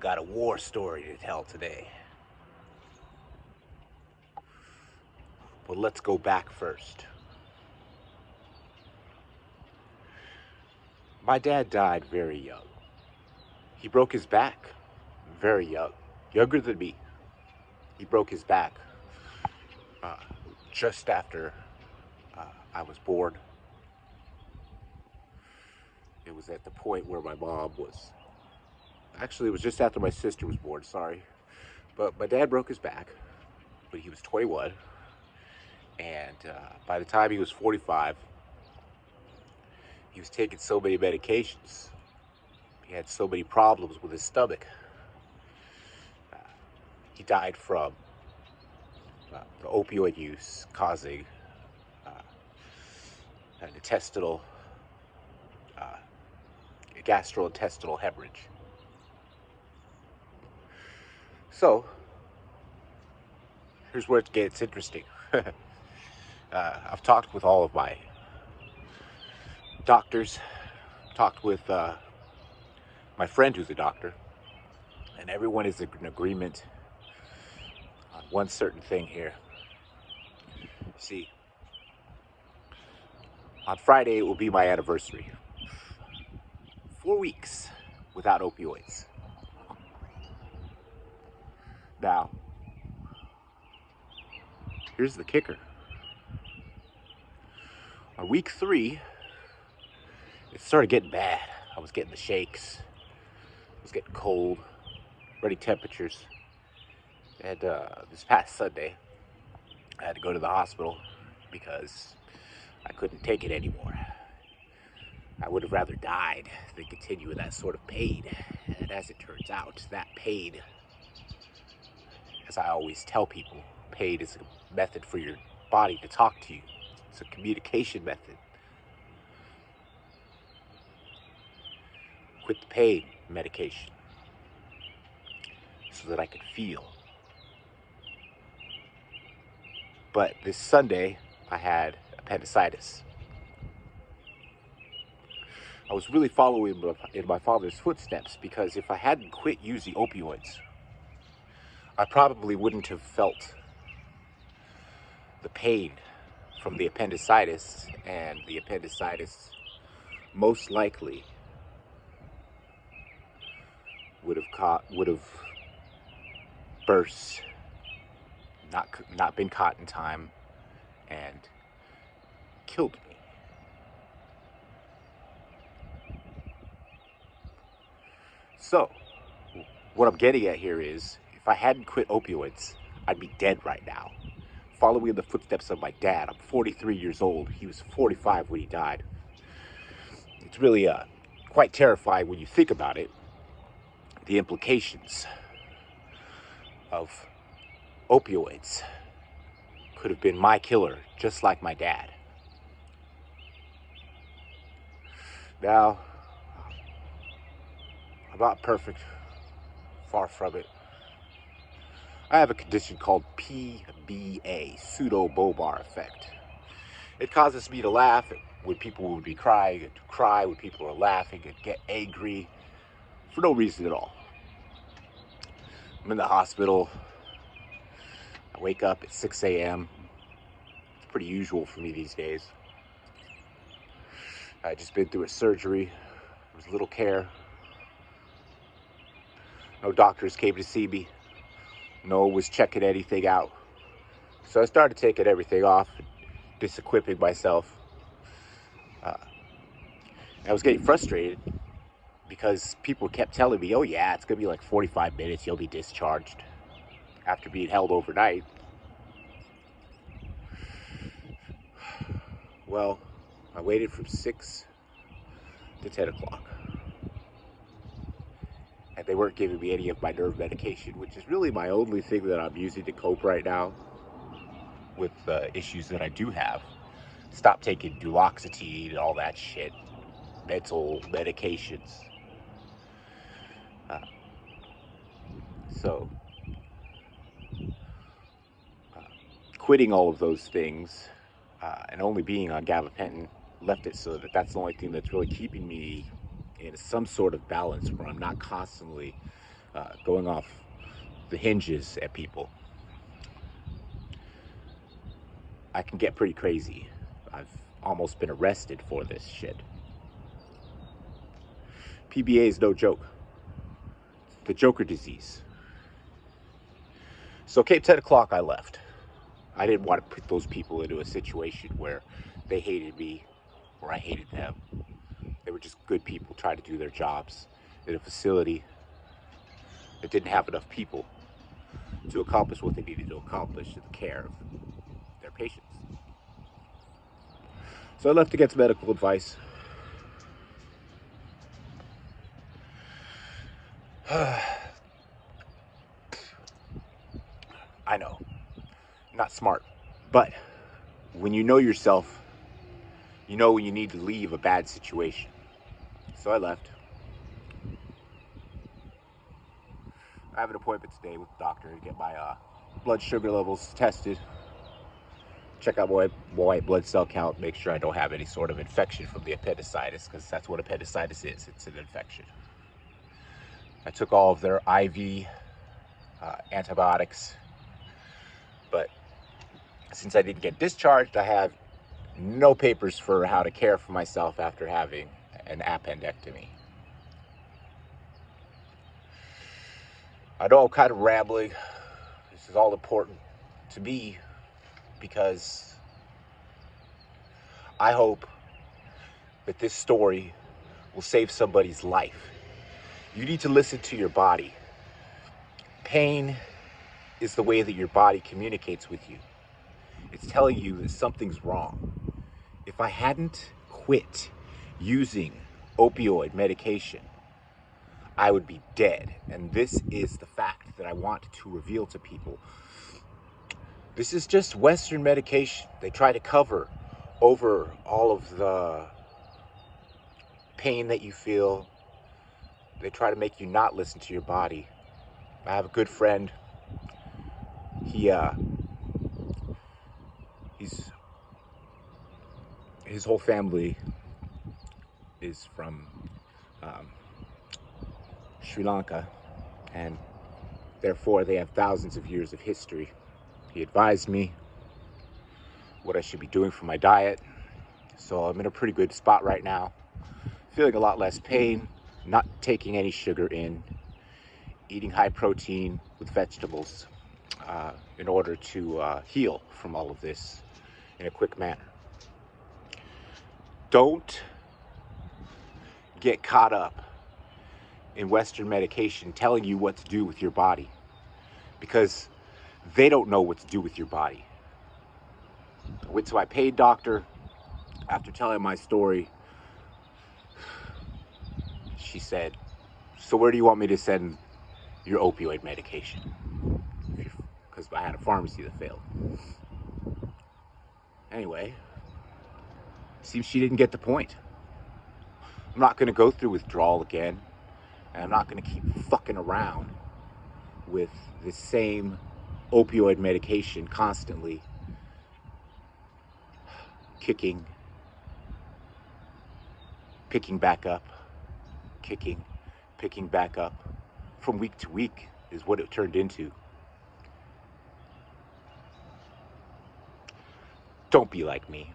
got a war story to tell today. But let's go back first. My dad died very young. He broke his back very young, younger than me. He broke his back uh, just after I was born. It was at the point where my mom was. Actually, it was just after my sister was born, sorry. But my dad broke his back when he was 21. And by the time he was 45, he was taking so many medications. He had so many problems with his stomach. Uh, he died from the opioid use causing an intestinal, uh, gastrointestinal hemorrhage. So, here's where it gets interesting. I've talked with all of my doctors, talked with my friend who's a doctor, and everyone is in agreement on one certain thing here. See, on Friday it will be my anniversary. 4 weeks without opioids. Now, here's the kicker. On week 3, it started getting bad. I was getting the shakes. It was getting cold, running temperatures. And this past Sunday, I had to go to the hospital because I couldn't take it anymore. I would have rather died than continue with that sort of pain. And as it turns out, that pain, as I always tell people, pain is a method for your body to talk to you. It's a communication method. Quit the pain medication so that I could feel. But this Sunday, I had appendicitis. I was really following in my father's footsteps because if I hadn't quit using opioids, I probably wouldn't have felt the pain from the appendicitis, and the appendicitis most likely would have burst, not been caught in time, and killed me. So, what I'm getting at here is, if I hadn't quit opioids, I'd be dead right now. Following in the footsteps of my dad. I'm 43 years old. He was 45 when he died. It's really quite terrifying when you think about it. The implications of opioids could have been my killer, just like my dad. Now, I'm not perfect, far from it. I have a condition called PBA, pseudo-bulbar effect. It causes me to laugh when people would be crying, and to cry when people are laughing, and get angry for no reason at all. I'm in the hospital. I wake up at 6 a.m. It's pretty usual for me these days. I just been through a surgery. There was little care. No doctors came to see me. No one was checking anything out. So I started taking everything off, disequipping myself. I was getting frustrated because people kept telling me, oh yeah, it's going to be like 45 minutes, you'll be discharged after being held overnight. Well, I waited from 6 to 10 o'clock. And they weren't giving me any of my nerve medication, which is really my only thing that I'm using to cope right now with the issues that I do have. Stop taking duloxetine and all that shit. Mental medications. So, quitting all of those things and only being on gabapentin left it so that that's the only thing that's really keeping me in some sort of balance where I'm not constantly going off the hinges at people. I can get pretty crazy. I've almost been arrested for this shit. PBA is no joke. It's the Joker disease. So Cape 10 o'clock, I left. I didn't want to put those people into a situation where they hated me or I hated them. They were just good people trying to do their jobs in a facility that didn't have enough people to accomplish what they needed to accomplish in the care of their patients. So I left to get some medical advice. I know, not smart, but when you know yourself, you know when you need to leave a bad situation. So I left. I have an appointment today with the doctor to get my blood sugar levels tested. Check out my white blood cell count, make sure I don't have any sort of infection from the appendicitis, because that's what appendicitis is. It's an infection. I took all of their IV antibiotics, but since I didn't get discharged, I have no papers for how to care for myself after having an appendectomy. I know I'm kind of rambling. This is all important to me because I hope that this story will save somebody's life. You need to listen to your body. Pain is the way that your body communicates with you. It's telling you that something's wrong. If I hadn't quit using opioid medication, I would be dead. And this is the fact that I want to reveal to people. This is just Western medication. They try to cover over all of the pain that you feel. They try to make you not listen to your body. I have a good friend. His whole family is from Sri Lanka, and therefore they have thousands of years of history. He advised me what I should be doing for my diet, so I'm in a pretty good spot right now. Feeling a lot less pain, not taking any sugar in, eating high protein with vegetables in order to heal from all of this in a quick manner. Don't get caught up in Western medication telling you what to do with your body, because they don't know what to do with your body. I went to my paid doctor. After telling my story, she said, "So where do you want me to send your opioid medication?" Because I had a pharmacy that failed. Anyway, seems she didn't get the point. I'm not going to go through withdrawal again, and I'm not going to keep fucking around with the same opioid medication constantly picking back up, picking back up from week to week is what it turned into. Don't be like me.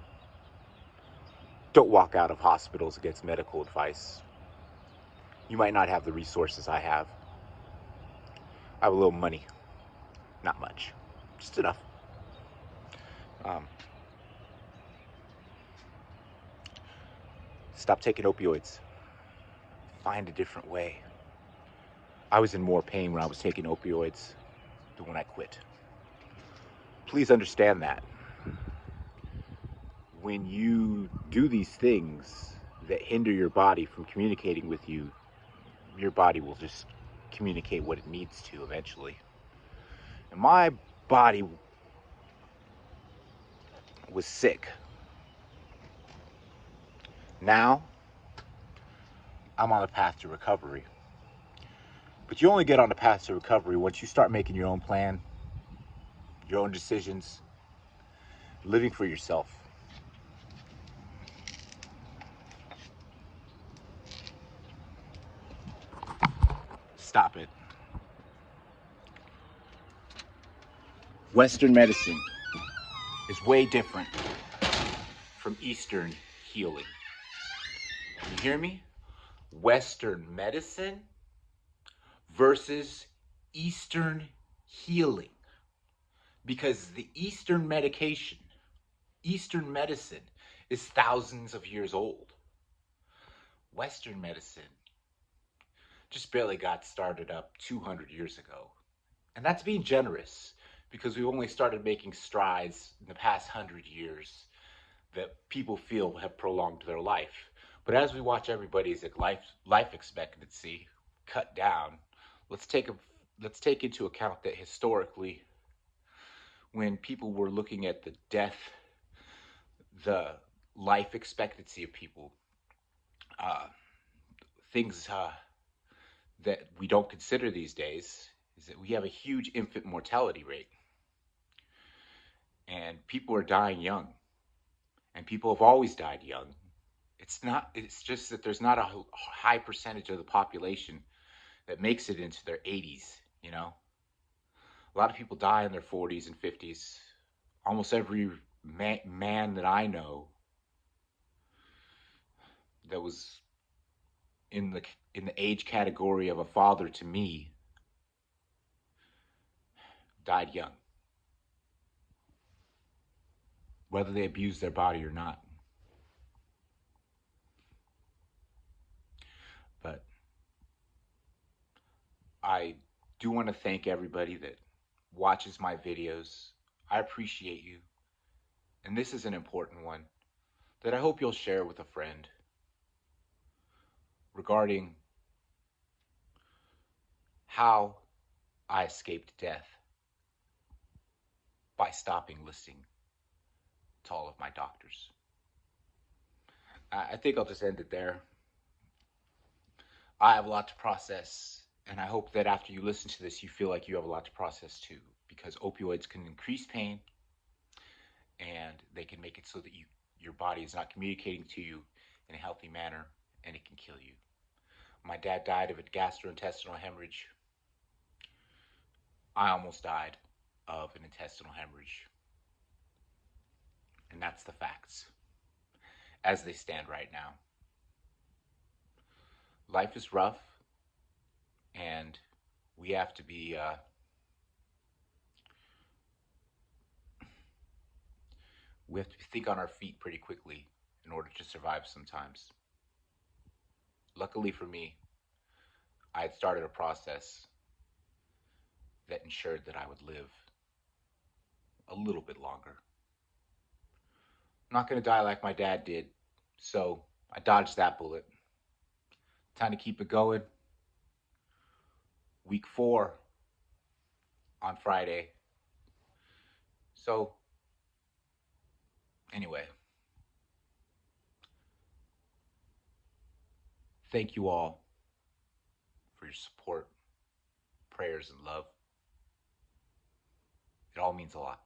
Don't walk out of hospitals against medical advice. You might not have the resources I have. I have a little money. Not much. Just enough. Stop taking opioids. Find a different way. I was in more pain when I was taking opioids than when I quit. Please understand that. When you do these things that hinder your body from communicating with you, your body will just communicate what it needs to eventually. And my body was sick. Now, I'm on a path to recovery. But you only get on the path to recovery once you start making your own plan, your own decisions, living for yourself. Stop it. Western medicine is way different from Eastern healing. You hear me? Western medicine versus Eastern healing. Because the Eastern Eastern medicine is thousands of years old. Western medicine just barely got started up 200 years ago. And that's being generous because we've only started making strides in the past 100 years that people feel have prolonged their life. But as we watch everybody's life expectancy cut down, let's take a let's take into account that historically, when people were looking at the life expectancy of people, uh, things that we don't consider these days is that we have a huge infant mortality rate, and people are dying young, and people have always died young. It's just that there's not a high percentage of the population that makes it into their 80s, you know? A lot of people die in their 40s and 50s. Almost every man that I know that was in the age category of a father to me died young, whether they abused their body or not. But I do want to thank everybody that watches my videos. I appreciate you. And this is an important one that I hope you'll share with a friend regarding how I escaped death by stopping listening to all of my doctors. I think I'll just end it there. I have a lot to process, and I hope that after you listen to this, you feel like you have a lot to process too, because opioids can increase pain, and they can make it so that your body is not communicating to you in a healthy manner, and it can kill you. My dad died of a gastrointestinal hemorrhage. I almost died of an intestinal hemorrhage. And that's the facts as they stand right now. Life is rough, and we have to be we have to think on our feet pretty quickly in order to survive sometimes. Luckily for me, I had started a process that ensured that I would live a little bit longer. I'm not going to die like my dad did, so I dodged that bullet. Time to keep it going. Week 4 on Friday. So, anyway, thank you all for your support, prayers, and love. It all means a lot,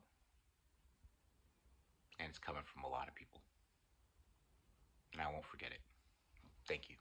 and it's coming from a lot of people, and I won't forget it. Thank you.